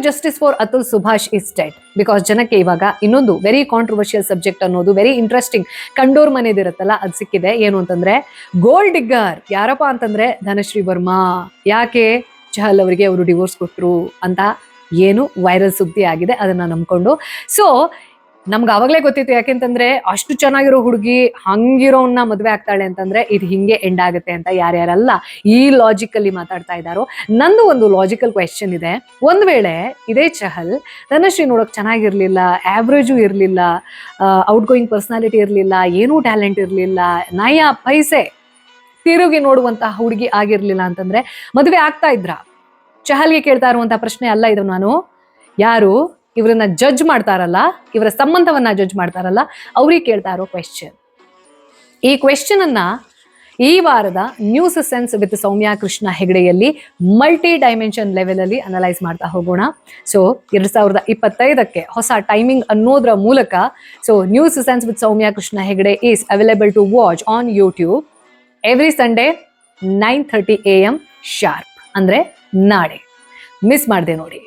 #Justice for Atul Subhash is dead. Because ಜನಕ್ಕೆ ಇವಾಗ ಇನ್ನೊಂದು ವೆರಿ ಕಾಂಟ್ರವರ್ಷಿಯಲ್ ಸಬ್ಜೆಕ್ಟ್ ಅನ್ನೋದು, ವೆರಿ ಇಂಟ್ರೆಸ್ಟಿಂಗ್, ಕಂಡೋರ್ ಮನೆದಿರುತ್ತಲ್ಲ ಅದು ಸಿಕ್ಕಿದೆ. ಏನು ಅಂತಂದ್ರೆ ಗೋಲ್ಡ್ ಡಿಗ್ಗರ್ ಯಾರಪ್ಪ ಅಂತಂದ್ರೆ ಧನಶ್ರೀ ವರ್ಮಾ. ಯಾಕೆ ಚಹಲ್ ಅವರಿಗೆ ಅವರು ಡಿವೋರ್ಸ್ ಕೊಟ್ಟರು ಅಂತ ಏನು ವೈರಲ್ ಸುದ್ದಿ ಆಗಿದೆ, ಅದನ್ನ ನಂಬ್ಕೊಂಡು. ಸೊ ನಮ್ಗೆ ಅವಾಗಲೇ ಗೊತ್ತಿತ್ತು, ಯಾಕೆಂತಂದ್ರೆ ಅಷ್ಟು ಚೆನ್ನಾಗಿರೋ ಹುಡುಗಿ ಹಂಗಿರೋನ್ನ ಮದುವೆ ಆಗ್ತಾಳೆ ಅಂತಂದ್ರೆ ಇದು ಹಿಂಗೆ ಎಂಡ್ ಆಗುತ್ತೆ ಅಂತ ಯಾರ್ಯಾರಲ್ಲ ಈ ಲಾಜಿಕಲ್ಲಿ ಮಾತಾಡ್ತಾ ಇದ್ದಾರೋ. ನಂದು ಒಂದು ಲಾಜಿಕಲ್ ಕ್ವೆಶ್ಚನ್ ಇದೆ. ಒಂದ್ ವೇಳೆ ಇದೇ ಚಹಲ್ ಧನಶ್ರೀ ನೋಡೋಕೆ ಚೆನ್ನಾಗಿರ್ಲಿಲ್ಲ, ಆವ್ರೇಜು ಇರಲಿಲ್ಲ, ಔಟ್ ಗೋಯಿಂಗ್ ಪರ್ಸನಾಲಿಟಿ ಇರಲಿಲ್ಲ, ಏನೂ ಟ್ಯಾಲೆಂಟ್ ಇರಲಿಲ್ಲ, ನಯ ಪೈಸೆ ತಿರುಗಿ ನೋಡುವಂತಹ ಹುಡುಗಿ ಆಗಿರ್ಲಿಲ್ಲ ಅಂತಂದ್ರೆ ಮದುವೆ ಆಗ್ತಾ ಇದ್ರ? ಚಹಲ್ಗೆ ಕೇಳ್ತಾ ಇರುವಂತಹ ಪ್ರಶ್ನೆ ಅಲ್ಲ ಇದು. ನಾನು ಯಾರು ಇವರನ್ನ ಜಡ್ಜ್ ಮಾಡ್ತಾರಲ್ಲ, ಇವರ ಸಂಬಂಧವನ್ನ ಜಡ್ಜ್ ಮಾಡ್ತಾರಲ್ಲ, ಅವ್ರಿಗೆ ಕೇಳ್ತಾ ಇರೋ ಕ್ವೆಶ್ಚನ್. ಈ ಕ್ವೆಶ್ಚನ್ ಅನ್ನ ಈ ವಾರದ news sense with Soumya Krishna ಹೆಗಡೆಯಲ್ಲಿ ಮಲ್ಟಿ ಡೈಮೆನ್ಷನ್ ಲೆವೆಲ್ ಅಲ್ಲಿ ಅನಲೈಸ್ ಮಾಡ್ತಾ ಹೋಗೋಣ. ಸೊ 2025ಕ್ಕೆ ಹೊಸ ಟೈಮಿಂಗ್ ಅನ್ನೋದ್ರ ಮೂಲಕ so news sense with Soumya Krishna Hegde is available to watch on YouTube every Sunday 9:30 AM sharp. ಅಂದ್ರೆ ನಾಳೆ ಮಿಸ್ ಮಾಡದೆ ನೋಡಿ.